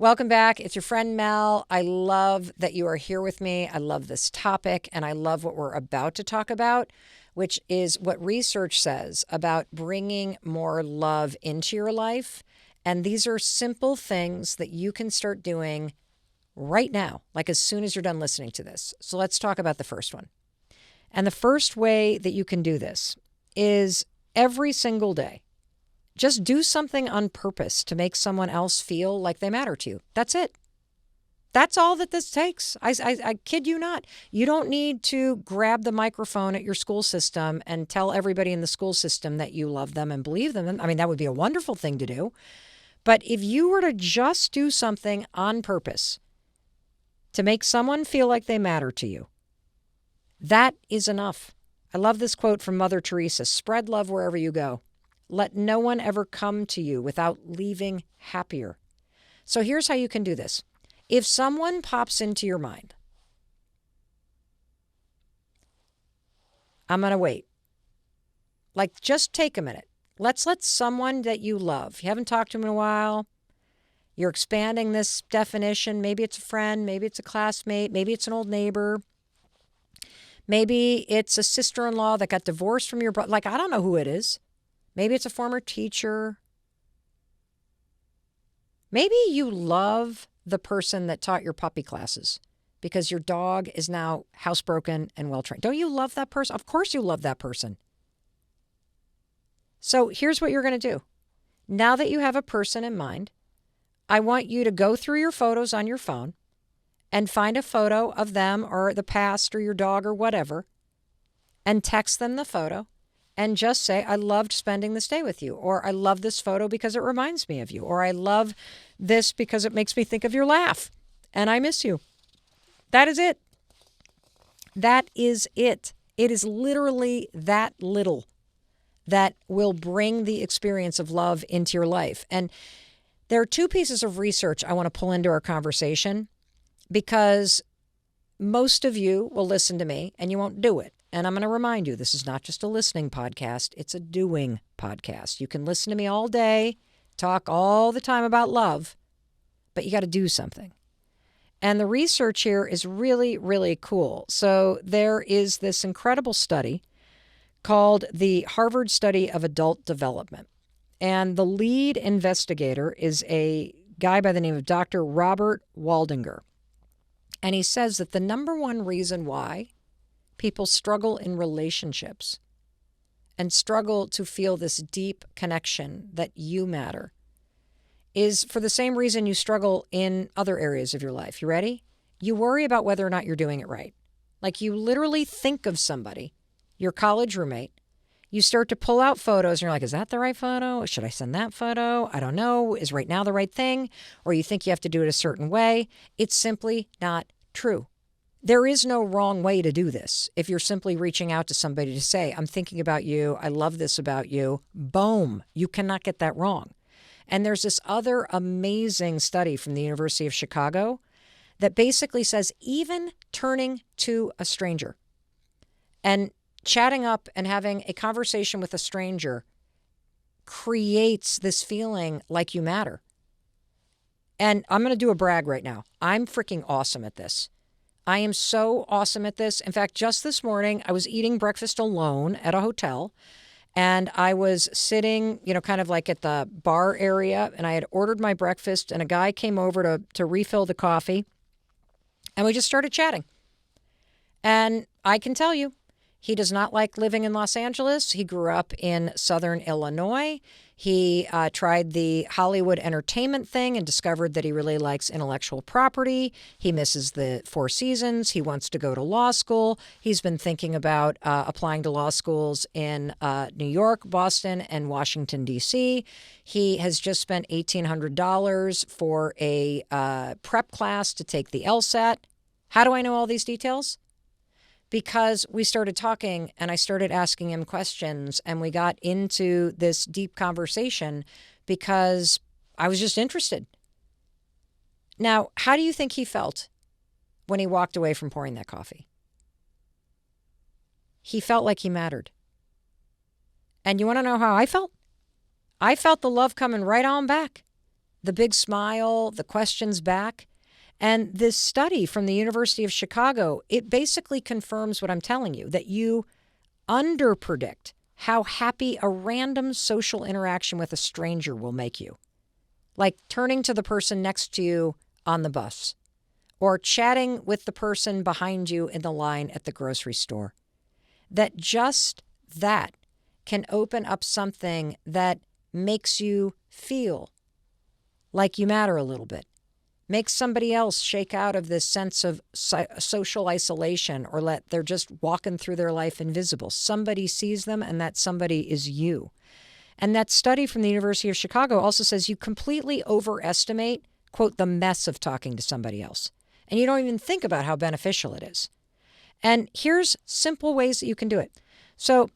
Welcome back. It's your friend Mel. I love that you are here with me. I love this topic, and I love what we're about to talk about, which is what research says about bringing more love into your life. And these are simple things that you can start doing right now, like as soon as you're done listening to this. So let's talk about the first one. And the first way that you can do this is every single day. Just do something on purpose to make someone else feel like they matter to you. That's it. That's all that this takes. I kid you not. You don't need to grab the microphone at your school system and tell everybody in the school system that you love them and believe them. I mean, that would be a wonderful thing to do. But if you were to just do something on purpose to make someone feel like they matter to you, that is enough. I love this quote from Mother Teresa: spread love wherever you go. Let no one ever come to you without leaving happier. So here's how you can do this. If someone pops into your mind, I'm going to wait. Like, just take a minute. Let's let someone that you love, you haven't talked to them in a while, you're expanding this definition. Maybe it's a friend, maybe it's a classmate, maybe it's an old neighbor. Maybe it's a sister-in-law that got divorced from your brother. Like, I don't know who it is. Maybe it's a former teacher. Maybe you love the person that taught your puppy classes because your dog is now housebroken and well-trained. Don't you love that person? Of course you love that person. So here's what you're going to do. Now that you have a person in mind, I want you to go through your photos on your phone and find a photo of them or the past or your dog or whatever, and text them the photo. And just say, I loved spending this day with you, or I love this photo because it reminds me of you, or I love this because it makes me think of your laugh, and I miss you. That is it. That is it. It is literally that little that will bring the experience of love into your life. And there are two pieces of research I want to pull into our conversation, because most of you will listen to me and you won't do it. And I'm going to remind you, this is not just a listening podcast, it's a doing podcast. You can listen to me all day, talk all the time about love, but you got to do something. And the research here is really, really cool. So there is this incredible study called the Harvard Study of Adult Development. And the lead investigator is a guy by the name of Dr. Robert Waldinger. And he says that the number one reason why people struggle in relationships and struggle to feel this deep connection that you matter is for the same reason you struggle in other areas of your life. You ready? You worry about whether or not you're doing it right. Like, you literally think of somebody, your college roommate. You start to pull out photos and you're like, is that the right photo? Should I send that photo? I don't know. Is right now the right thing? Or you think you have to do it a certain way. It's simply not true. There is no wrong way to do this. If you're simply reaching out to somebody to say, I'm thinking about you, I love this about you, boom, you cannot get that wrong. And there's this other amazing study from the University of Chicago that basically says even turning to a stranger and chatting up and having a conversation with a stranger creates this feeling like you matter. And I'm going to do a brag right now. I'm freaking awesome at this. I am so awesome at this. In fact, just this morning, I was eating breakfast alone at a hotel, and I was sitting, kind of like at the bar area, and I had ordered my breakfast, and a guy came over to refill the coffee, and we just started chatting. And I can tell you, he does not like living in Los Angeles. He grew up in Southern Illinois. He tried the Hollywood entertainment thing and discovered that he really likes intellectual property. He misses the Four Seasons. He wants to go to law school. He's been thinking about applying to law schools in New York, Boston, and Washington, D.C. He has just spent $1,800 for a prep class to take the LSAT. How do I know all these details? Because we started talking and I started asking him questions and we got into this deep conversation because I was just interested. Now, how do you think he felt when he walked away from pouring that coffee? He felt like he mattered. And you want to know how I felt? I felt the love coming right on back. the big smile, the questions back. And this study from the University of Chicago, it basically confirms what I'm telling you, that you underpredict how happy a random social interaction with a stranger will make you. Like turning to the person next to you on the bus, or chatting with the person behind you in the line at the grocery store. That just that can open up something that makes you feel like you matter a little bit. Makes somebody else shake out of this sense of social isolation, or they're just walking through their life invisible. Somebody sees them, and that somebody is you. And that study from the University of Chicago also says you completely overestimate, quote, the mess of talking to somebody else. And you don't even think about how beneficial it is. And here's simple ways that you can do it. So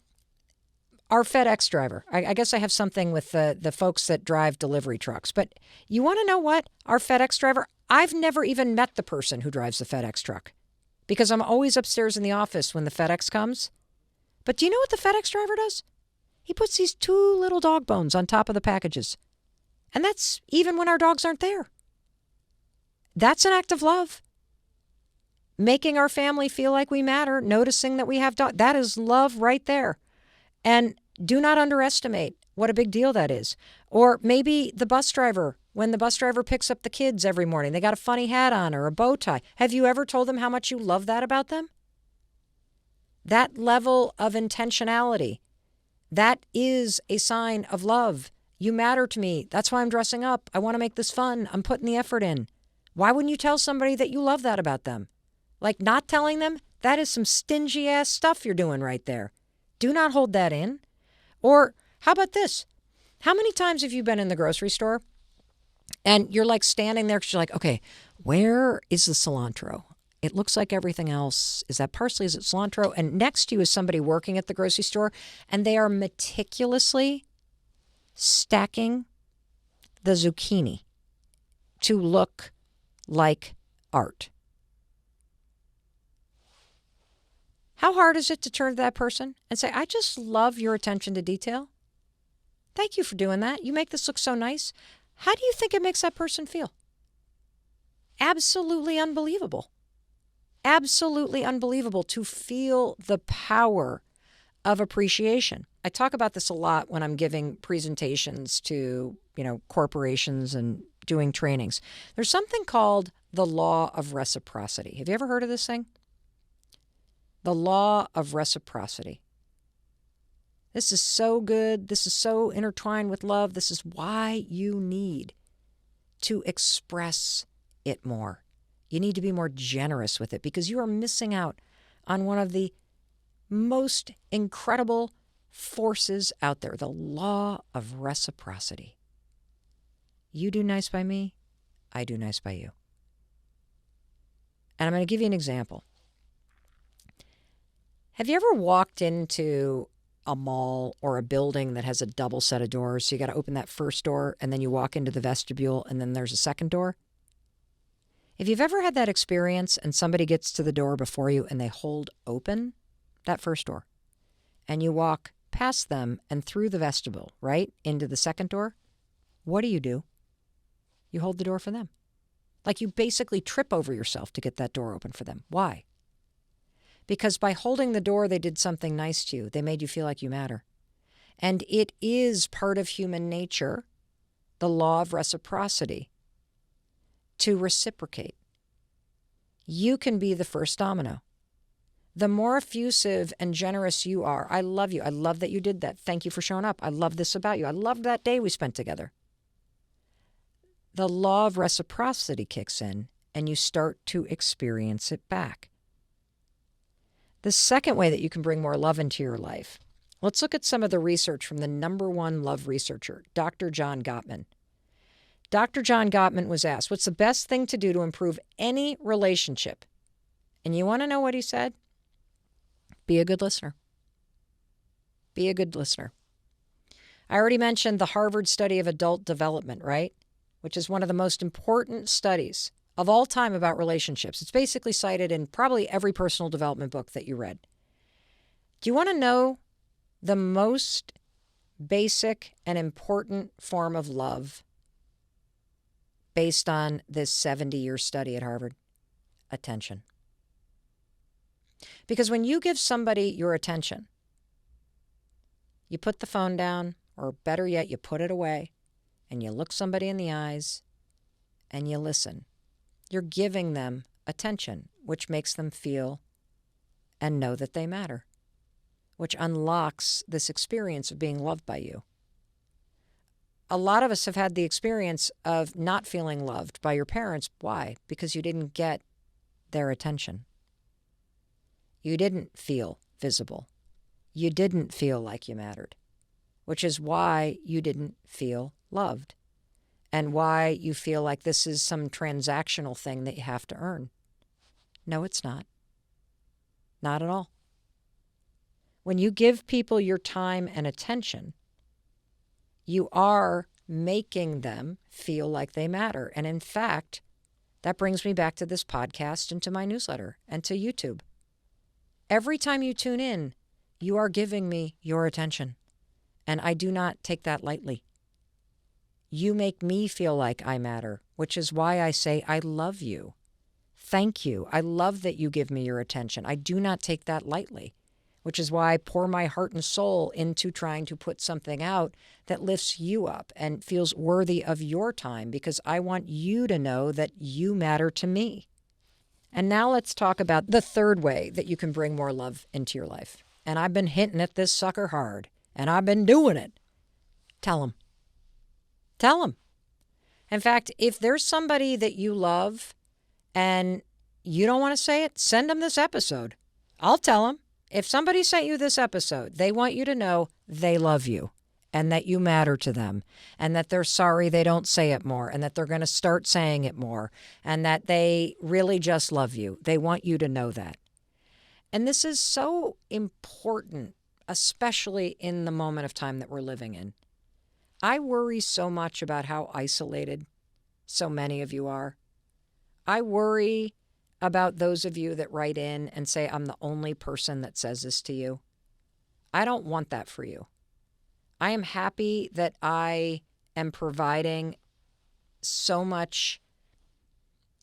our FedEx driver, I guess I have something with the folks that drive delivery trucks. But you want to know what? Our FedEx driver, I've never even met the person who drives the FedEx truck because I'm always upstairs in the office when the FedEx comes. But do you know what the FedEx driver does? He puts these 2 little dog bones on top of the packages. And that's even when our dogs aren't there. That's an act of love. Making our family feel like we matter, noticing that we have dogs, that is love right there. And do not underestimate what a big deal that is. Or maybe the bus driver, when the bus driver picks up the kids every morning, they got a funny hat on or a bow tie. Have you ever told them how much you love that about them? That level of intentionality, that is a sign of love. You matter to me. That's why I'm dressing up. I want to make this fun. I'm putting the effort in. Why wouldn't you tell somebody that you love that about them? Like not telling them, that is some stingy ass stuff you're doing right there. Do not hold that in. Or how about this? How many times have you been in the grocery store and you're like standing there because you're like, okay, where is the cilantro? It looks like everything else. Is that parsley? Is it cilantro? And next to you is somebody working at the grocery store, and they are meticulously stacking the zucchini to look like art. How hard is it to turn to that person and say, I just love your attention to detail. Thank you for doing that. You make this look so nice. How do you think it makes that person feel? Absolutely unbelievable. Absolutely unbelievable to feel the power of appreciation. I talk about this a lot when I'm giving presentations to, corporations and doing trainings. There's something called the law of reciprocity. Have you ever heard of this thing? The law of reciprocity. This is so good. This is so intertwined with love. This is why you need to express it more. You need to be more generous with it because you are missing out on one of the most incredible forces out there, the law of reciprocity. You do nice by me, I do nice by you. And I'm going to give you an example. Have you ever walked into a mall or a building that has a double set of doors? So you got to open that first door and then you walk into the vestibule and then there's a second door? If you've ever had that experience and somebody gets to the door before you and they hold open that first door and you walk past them and through the vestibule, right, into the second door, what do? You hold the door for them. Like you basically trip over yourself to get that door open for them. Why? Because by holding the door, they did something nice to you. They made you feel like you matter. And it is part of human nature, the law of reciprocity, to reciprocate. You can be the first domino. The more effusive and generous you are, I love you. I love that you did that. Thank you for showing up. I love this about you. I love that day we spent together. The law of reciprocity kicks in and you start to experience it back. The second way that you can bring more love into your life, let's look at some of the research from the #1 love researcher, Dr. John Gottman. Dr. John Gottman was asked, what's the best thing to do to improve any relationship? And you want to know what he said? Be a good listener. Be a good listener. I already mentioned the Harvard study of adult development, right? Which is one of the most important studies of all time about relationships. It's basically cited in probably every personal development book that you read. Do you want to know the most basic and important form of love? based on this 70-year study at Harvard? Attention. Because when you give somebody your attention, you put the phone down, or better yet, you put it away, and you look somebody in the eyes, and you listen. You're giving them attention, which makes them feel and know that they matter, which unlocks this experience of being loved by you. A lot of us have had the experience of not feeling loved by your parents. Why? Because you didn't get their attention. You didn't feel visible. You didn't feel like you mattered, which is why you didn't feel loved and why you feel like this is some transactional thing that you have to earn. No, it's not. Not at all. When you give people your time and attention, you are making them feel like they matter. And in fact, that brings me back to this podcast and to my newsletter and to YouTube. Every time you tune in, you are giving me your attention. And I do not take that lightly. You make me feel like I matter, which is why I say I love you. Thank you. I love that you give me your attention. I do not take that lightly, which is why I pour my heart and soul into trying to put something out that lifts you up and feels worthy of your time, because I want you to know that you matter to me. And now let's talk about the third way that you can bring more love into your life. And I've been hinting at this sucker hard, and I've been doing it. Tell them. Tell them. In fact, if there's somebody that you love and you don't want to say it, send them this episode. I'll tell them. If somebody sent you this episode, they want you to know they love you and that you matter to them and that they're sorry they don't say it more and that they're going to start saying it more and that they really just love you. They want you to know that. And this is so important, especially in the moment of time that we're living in. I worry so much about how isolated so many of you are. I worry about those of you that write in and say, I'm the only person that says this to you. I don't want that for you. I am happy that I am providing so much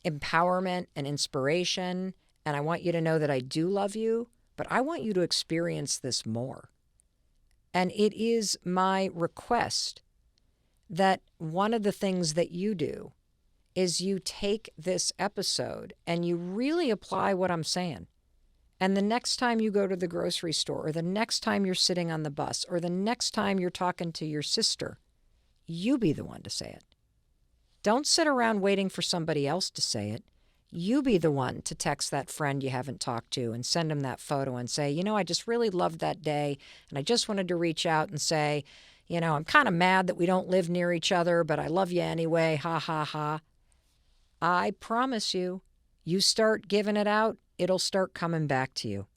empowerment and inspiration, and I want you to know that I do love you, but I want you to experience this more. And it is my request that one of the things that you do is you take this episode and you really apply what I'm saying. And the next time you go to the grocery store, or the next time you're sitting on the bus, or the next time you're talking to your sister, you be the one to say it. Don't sit around waiting for somebody else to say it. You be the one to text that friend you haven't talked to and send them that photo and say, you know, I just really loved that day, and I just wanted to reach out and say, you know, I'm kind of mad that we don't live near each other, but I love you anyway, ha, ha, ha. I promise you, you start giving it out, it'll start coming back to you.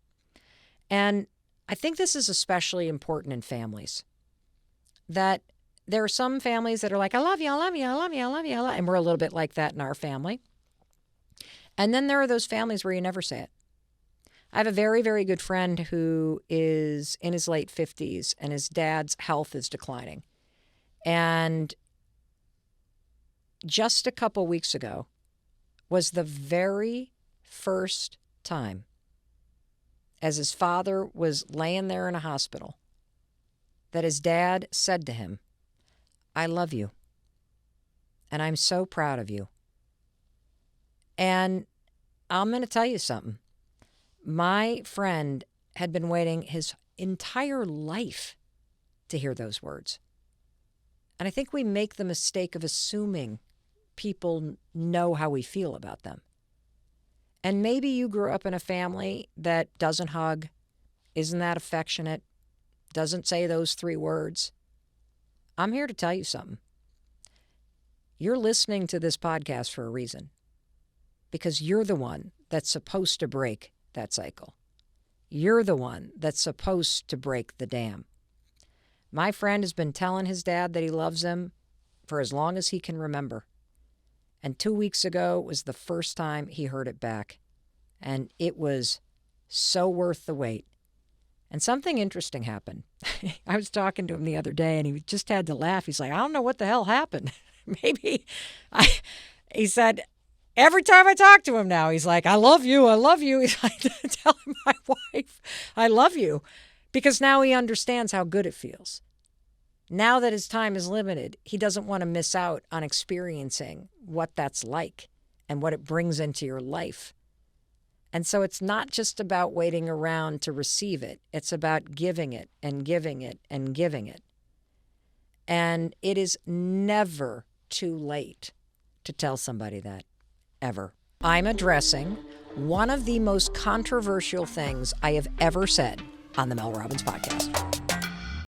And I think this is especially important in families. That there are some families that are like, I love you, I love you, I love you, I love you, I love you. And we're a little bit like that in our family. And then there are those families where you never say it. I have a very, very good friend who is in his late 50s, and his dad's health is declining. And just a couple weeks ago was the very first time, as his father was laying there in a hospital, that his dad said to him, I love you, and I'm so proud of you. And I'm going to tell you something. My friend had been waiting his entire life to hear those words. And I think we make the mistake of assuming people know how we feel about them. And maybe you grew up in a family that doesn't hug, isn't that affectionate, doesn't say those 3 words. I'm here to tell you something. You're listening to this podcast for a reason, because you're the one that's supposed to break that cycle. You're the one that's supposed to break the dam. My friend has been telling his dad that he loves him for as long as he can remember. And 2 weeks ago was the first time he heard it back. And it was so worth the wait. And something interesting happened. I was talking to him the other day, and he just had to laugh. He's like, I don't know what the hell happened. maybe he said, every time I talk to him now, he's like, I love you. I love you. He's like telling my wife, I love you, because now he understands how good it feels. Now that his time is limited, he doesn't want to miss out on experiencing what that's like and what it brings into your life. And so it's not just about waiting around to receive it. It's about giving it and giving it and giving it. And it is never too late to tell somebody that, ever. I'm addressing one of the most controversial things I have ever said on the Mel Robbins podcast.